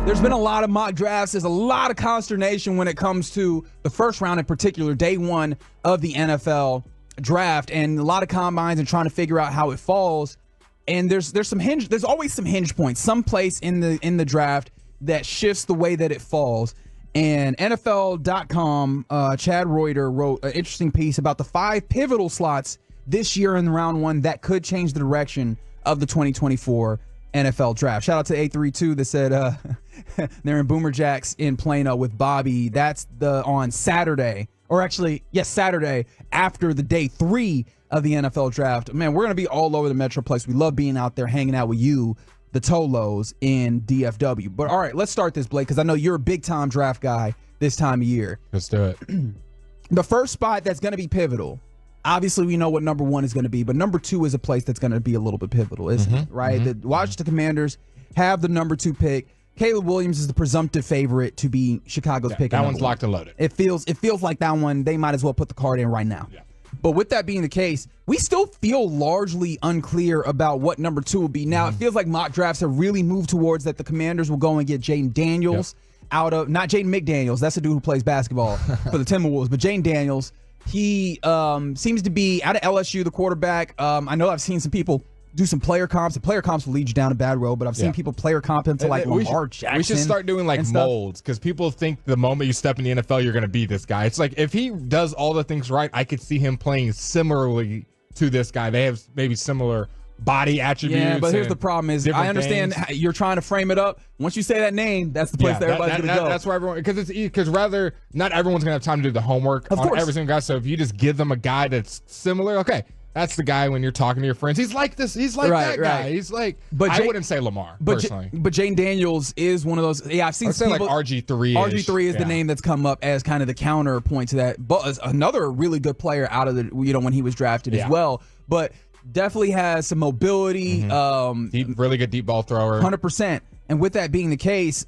There's been a lot of mock drafts. There's a lot of consternation when it comes to the first round in particular, day one of the NFL draft, and a lot of combines and trying to figure out how it falls. And there's always some hinge points, some place in the draft that shifts the way that it falls. And NFL.com, Chad Reuter wrote an interesting piece about the 5 pivotal slots this year in round one that could change the direction of the 2024 NFL draft. Shout out to 832 that said they're in Boomer Jacks in Plano with Bobby. That's on Saturday, or actually, yes, Saturday after the day 3 of the NFL draft. Man, we're going to be all over the Metroplex. We love being out there, hanging out with you, the Tolos in DFW. But all right, let's start this, Blake, because I know you're a big-time draft guy this time of year. Let's do it. The first spot that's going to be pivotal, obviously we know what number 1 is going to be, but number 2 is a place that's going to be a little bit pivotal, isn't it? Right? The Washington Commanders have the number 2 pick. Caleb Williams is the presumptive favorite to be Chicago's pick. That one's locked and loaded. It feels like that one, they might as well put the card in right now. Yeah. But with that being the case, we still feel largely unclear about what number 2 will be. Now, it feels like mock drafts have really moved towards that the Commanders will go and get Jaden Daniels out of, not Jaden McDaniels, that's the dude who plays basketball for the Timberwolves, but Jaden Daniels. He seems to be out of LSU, the quarterback. I know I've seen some people do some player comps. The player comps will lead you down a bad road, but I've seen people player comp him to like Lamar Jackson. We should start doing like molds, because people think the moment you step in the NFL, you're going to be this guy. It's like if he does all the things right, I could see him playing similarly to this guy. They have maybe similar body attributes. Yeah, but here's the problem is I understand you're trying to frame it up. Once you say that name, that's the place that everybody's going to go. That's where everyone, because rather not everyone's going to have time to do the homework on every single guy. So if you just give them a guy that's similar, okay, that's the guy when you're talking to your friends. He's like this. He's like that guy. He's like, but I wouldn't say Lamar, personally. But Jaden Daniels is one of those. Yeah, I've seen some people, like RG3. RG3 is the name that's come up as kind of the counterpoint to that. But another really good player out of the, when he was drafted as well. But definitely has some mobility. Really good deep ball thrower. 100%. And with that being the case,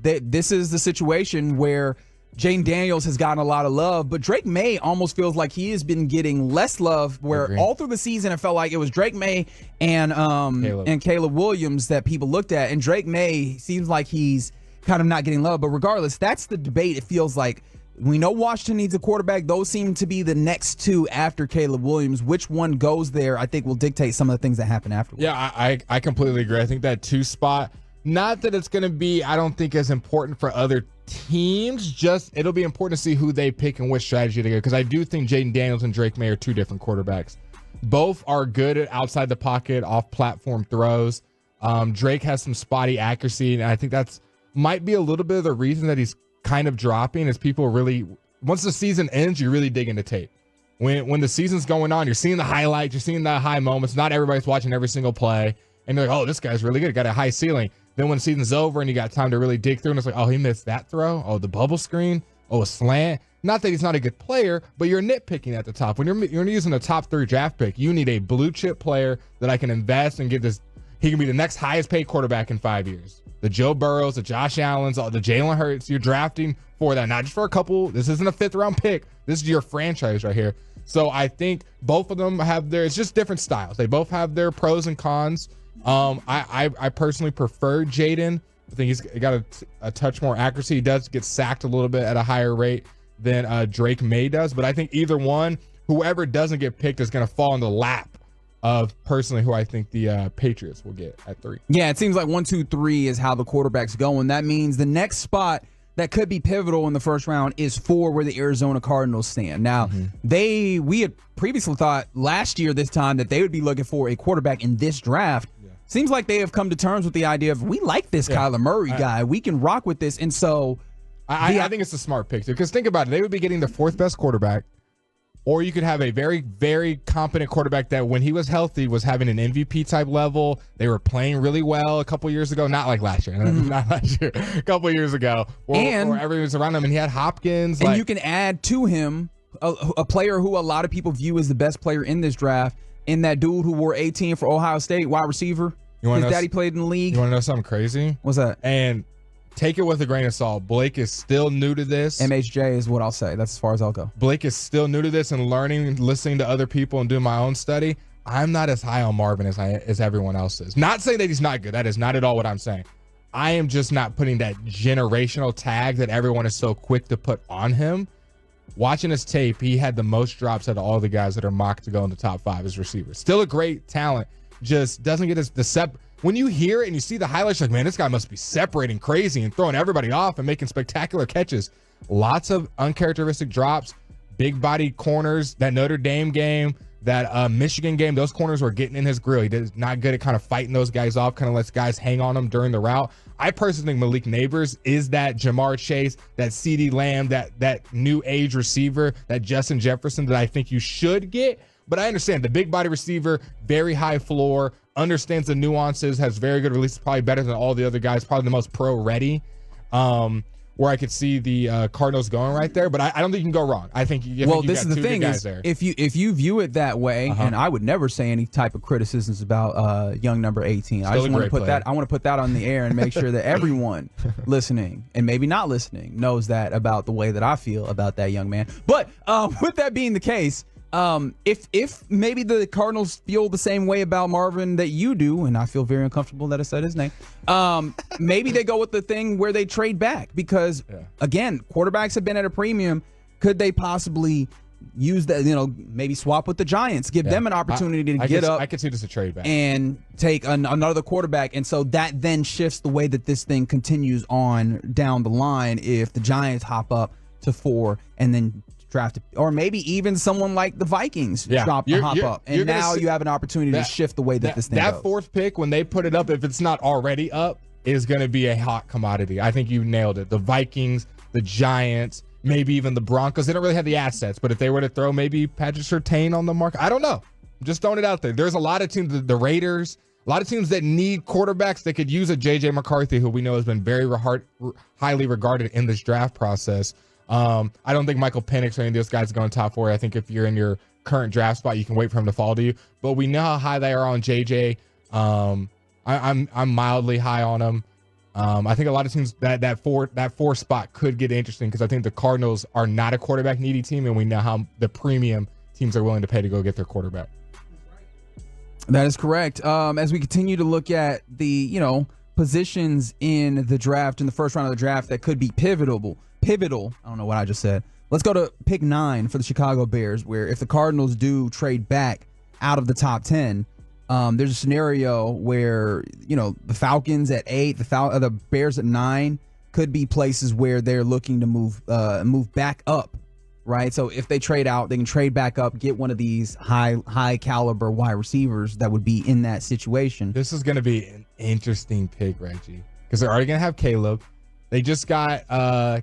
this is the situation where Jaden Daniels has gotten a lot of love, but Drake Maye almost feels like he has been getting less love, where all through the season it felt like it was Drake Maye and Caleb Williams that people looked at. And Drake Maye seems like he's kind of not getting love. But regardless, that's the debate. It feels like we know Washington needs a quarterback. Those seem to be the next 2 after Caleb Williams. Which one goes there, I think, will dictate some of the things that happen afterwards. Yeah, I completely agree. I think that 2 spot, not that it's going to be, I don't think, as important for other teams, just it'll be important to see who they pick and which strategy they go, because I do think Jaden Daniels and Drake Maye are 2 different quarterbacks. Both are good at outside the pocket, off-platform throws. Drake has some spotty accuracy, and I think that's might be a little bit of the reason that he's kind of dropping, is people really, once the season ends, you really dig into tape. When the season's going on, you're seeing the highlights, you're seeing the high moments. Not everybody's watching every single play, and you're like, oh, this guy's really good, got a high ceiling. Then when the season's over and you got time to really dig through, and it's like, oh, he missed that throw. Oh, the bubble screen. Oh, a slant. Not that he's not a good player, but you're nitpicking at the top. When you're using a top 3 draft pick, you need a blue chip player that I can invest and get this. He can be the next highest paid quarterback in 5 years. The Joe Burrows, the Josh Allens, the Jalen Hurts. You're drafting for that, not just for a couple. This isn't a 5th round pick. This is your franchise right here. So I think both of them have it's just different styles. They both have their pros and cons. I personally prefer Jaden. I think he's got a touch more accuracy. He does get sacked a little bit at a higher rate than Drake Maye does. But I think either one, whoever doesn't get picked, is going to fall in the lap of personally who I think the Patriots will get at 3. Yeah, it seems like 1, 2, 3 is how the quarterback's going. That means the next spot that could be pivotal in the first round is 4, where the Arizona Cardinals stand. Now, we had previously thought last year this time that they would be looking for a quarterback in this draft. Seems like they have come to terms with the idea of, we like this Kyler Murray guy. We can rock with this. And so I think it's a smart pick, too, because think about it. They would be getting the 4th best quarterback, or you could have a very, very competent quarterback that when he was healthy was having an MVP type level. They were playing really well a couple years ago. Not like last year. Not last year. A couple years ago. Where everyone was around him, and he had Hopkins. And you can add to him a player who a lot of people view as the best player in this draft, in that dude who wore 18 for Ohio State, wide receiver. His daddy played in the league. You want to know something crazy? What's that? And take it with a grain of salt. Blake is still new to this. MHJ is what I'll say. That's as far as I'll go. Blake is still new to this and learning, listening to other people and doing my own study. I'm not as high on Marvin as everyone else is. Not saying that he's not good. That is not at all what I'm saying. I am just not putting that generational tag that everyone is so quick to put on him. Watching his tape, he had the most drops out of all the guys that are mocked to go in the top 5 as receivers. Still a great talent, just doesn't get when you hear it and you see the highlights, you're like, man, this guy must be separating crazy and throwing everybody off and making spectacular catches. Lots of uncharacteristic drops, big body corners. That Notre Dame game, that Michigan game, those corners were getting in his grill. He is not good at kind of fighting those guys off, kind of lets guys hang on him during the route. I personally think Malik Neighbors is that Jamar Chase, that CeeDee Lamb, that new age receiver, that Justin Jefferson that I think you should get. But I understand the big body receiver, very high floor, understands the nuances, has very good releases, probably better than all the other guys, probably the most pro ready. Where I could see the Cardinals going right there, but I don't think you can go wrong. I think you this is the thing is there. If you view it that way, and I would never say any type of criticisms about young number 18. I just want to put that. I want to put that on the air and make sure that everyone listening and maybe not listening knows that about the way that I feel about that young man. But with that being the case, if maybe the Cardinals feel the same way about Marvin that you do, and I feel very uncomfortable that I said his name, maybe they go with the thing where they trade back because, again, quarterbacks have been at a premium. Could they possibly use that, maybe swap with the Giants, give them an opportunity to get up? I could see this a trade back. And take another quarterback. And so that then shifts the way that this thing continues on down the line if the Giants hop up to 4 and then draft, or maybe even someone like the Vikings hop up, and now you have an opportunity to shift the way that this thing goes. That 4th pick, when they put it up, if it's not already up, is going to be a hot commodity. I think you nailed it. The Vikings, the Giants, maybe even the Broncos. They don't really have the assets, but if they were to throw maybe Patrick Surtain on the market, I don't know. I'm just throwing it out there. There's a lot of teams, the Raiders, a lot of teams that need quarterbacks that could use a J.J. McCarthy, who we know has been very highly regarded in this draft process. I don't think Michael Penix or any of those guys are going top 4. I think if you're in your current draft spot, you can wait for him to fall to you. But we know how high they are on JJ. I'm mildly high on him. I think a lot of teams that four spot could get interesting because I think the Cardinals are not a quarterback needy team, and we know how the premium teams are willing to pay to go get their quarterback. That is correct. As we continue to look at the positions in the draft, in the first round of the draft that could be pivotal. I don't know what I just said. Let's go to pick 9 for the Chicago Bears, where if the Cardinals do trade back out of the top 10, there's a scenario where, the Falcons at 8, the Bears at 9 could be places where they're looking to move back up, right? So if they trade out, they can trade back up, get one of these high caliber wide receivers that would be in that situation. This is going to be an interesting pick, Reggie, because they're already going to have Caleb. They just got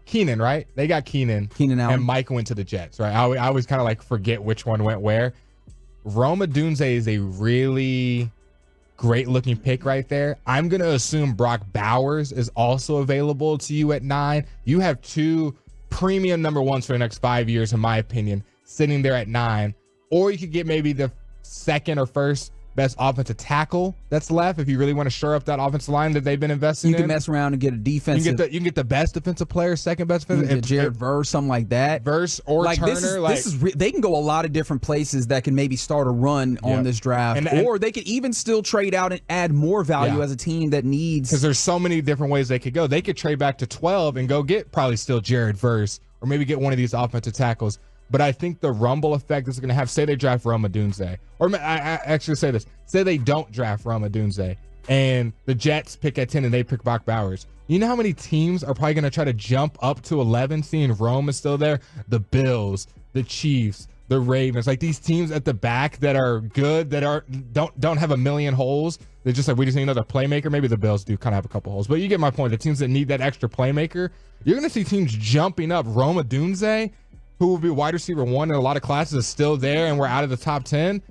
Keenan, right? They got Keenan Allen. And Mike went to the Jets, right? I always kind of like forget which one went where. Rome Odunze is a really great looking pick right there. I'm going to assume Brock Bowers is also available to you at 9. You have 2 premium number 1s for the next 5 years, in my opinion, sitting there at 9. Or you could get maybe the 2nd or 1st best offensive tackle that's left if you really want to shore up that offensive line that they've been investing in. You can mess around and get a defensive. You can get the best defensive player, 2nd best defensive. Jared Verse, something like that. Verse or Turner. They can go a lot of different places that can maybe start a run on this draft, or they could even still trade out and add more value as a team that needs. Because there's so many different ways they could go. They could trade back to 12 and go get probably still Jared Verse, or maybe get one of these offensive tackles. But I think the rumble effect is going to have, say they draft Rome Odunze, or I actually say this, say they don't draft Rome Odunze and the Jets pick at 10 and they pick Brock Bowers. You know how many teams are probably going to try to jump up to 11 seeing Rome is still there? The Bills, the Chiefs, the Ravens, like these teams at the back that are good, that don't have a million holes. They're just like, we just need another playmaker. Maybe the Bills do kind of have a couple holes, but you get my point. The teams that need that extra playmaker, you're going to see teams jumping up. Rome Odunze, who will be wide receiver 1 in a lot of classes, is still there, and we're out of the top 10.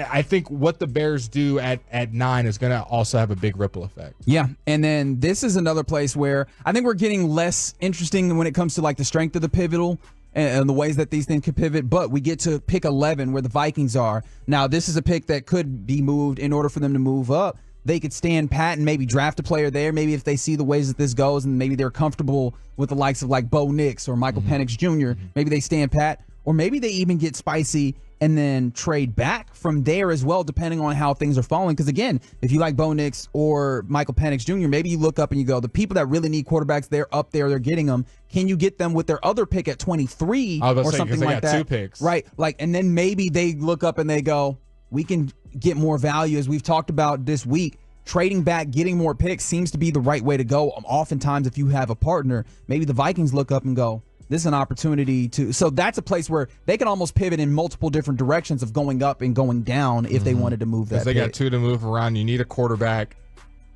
I think what the Bears do at 9 is going to also have a big ripple effect. Yeah, and then this is another place where I think we're getting less interesting when it comes to like the strength of the pivotal and the ways that these things could pivot, but we get to pick 11 where the Vikings are. Now, this is a pick that could be moved in order for them to move up. They could stand pat and maybe draft a player there. Maybe if they see the ways that this goes and maybe they're comfortable with the likes of like Bo Nix or Michael Penix Jr., maybe they stand pat. Or maybe they even get spicy and then trade back from there as well, depending on how things are falling. Because again, if you like Bo Nix or Michael Penix Jr., maybe you look up and you go, the people that really need quarterbacks, they're up there, they're getting them. Can you get them with their other pick at 23 or something like that? 2 picks. Right. And then maybe they look up and they go, we can get more value, as we've talked about this week. Trading back, getting more picks seems to be the right way to go. Oftentimes, if you have a partner, maybe the Vikings look up and go, this is an opportunity to. So that's a place where they can almost pivot in multiple different directions of going up and going down if they wanted to move that. Because they got 2 to move around. You need a quarterback.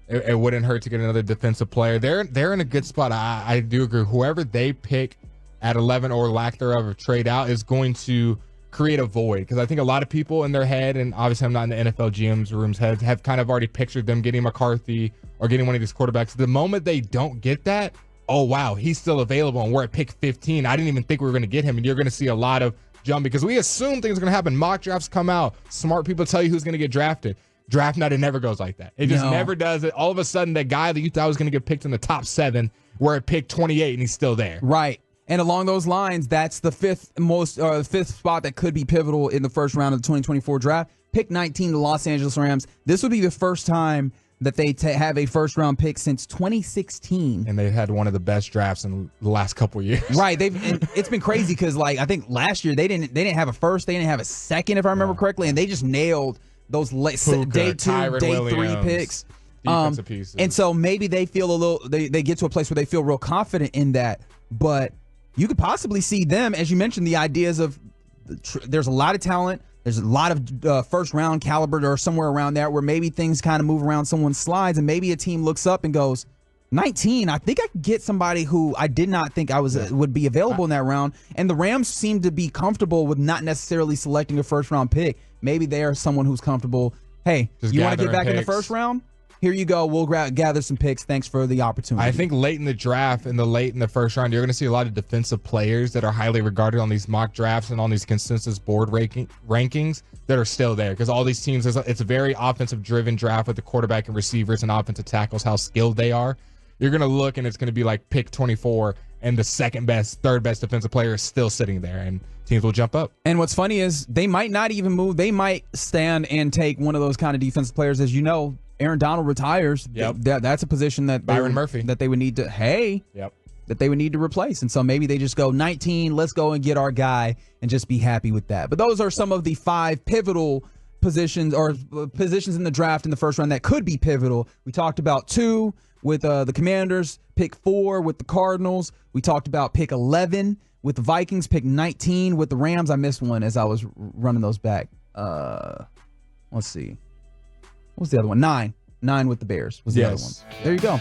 It wouldn't hurt to get another defensive player. They're in a good spot. I do agree. Whoever they pick at 11 or lack thereof of trade out is going to create a void, because I think a lot of people in their head, and obviously I'm not in the NFL GM's rooms, have kind of already pictured them getting McCarthy or getting one of these quarterbacks. The moment they don't get that, oh wow, he's still available and we're at pick 15. I didn't even think we were going to get him, and you're going to see a lot of jump because we assume things are going to happen. Mock drafts come out, smart people tell you who's going to get drafted. Draft night, it never goes like that. It just never does it. All of a sudden, that guy that you thought was going to get picked in the top 7, we're at pick 28 and he's still there. Right. And along those lines, that's the fifth spot that could be pivotal in the first round of the 2024 draft. Pick 19, the Los Angeles Rams. This would be the first time that they have a first-round pick since 2016. And they've had one of the best drafts in the last couple of years. Right. And it's been crazy because, I think last year they didn't have a first, they didn't have a second, if I remember correctly, and they just nailed those day 2, Tyron day Williams, 3 picks. Defensive pieces. And so maybe they feel they get to a place where they feel real confident in that, but you could possibly see them, as you mentioned, the ideas of there's a lot of talent. There's a lot of first-round caliber or somewhere around there where maybe things kind of move around someone's slides, and maybe a team looks up and goes, 19, I think I could get somebody who I did not think would be available in that round. And the Rams seem to be comfortable with not necessarily selecting a first-round pick. Maybe they are someone who's comfortable. Hey, you want to get back in the first round? Here you go. We'll gather some picks. Thanks for the opportunity. I think late in the draft, in the first round, you're going to see a lot of defensive players that are highly regarded on these mock drafts and on these consensus board rankings that are still there, because all these teams, it's a very offensive-driven draft with the quarterback and receivers and offensive tackles, how skilled they are. You're going to look, and it's going to be like pick 24, and the second best, third best defensive player is still sitting there, and teams will jump up. And what's funny is they might not even move. They might stand and take one of those kind of defensive players. As you know, Aaron Donald retires. Yep. That's a position that Byron Murphy that they would need to that they would need to replace. And so maybe they just go 19, let's go and get our guy and just be happy with that. But those are some of the 5 pivotal positions or positions in the draft in the first round that could be pivotal. We talked about 2 with the Commanders, pick 4 with the Cardinals. We talked about pick 11 with the Vikings, pick 19 with the Rams. I missed one as I was running those back. Let's see. What was the other one? 9 with the Bears was the other one. There you go.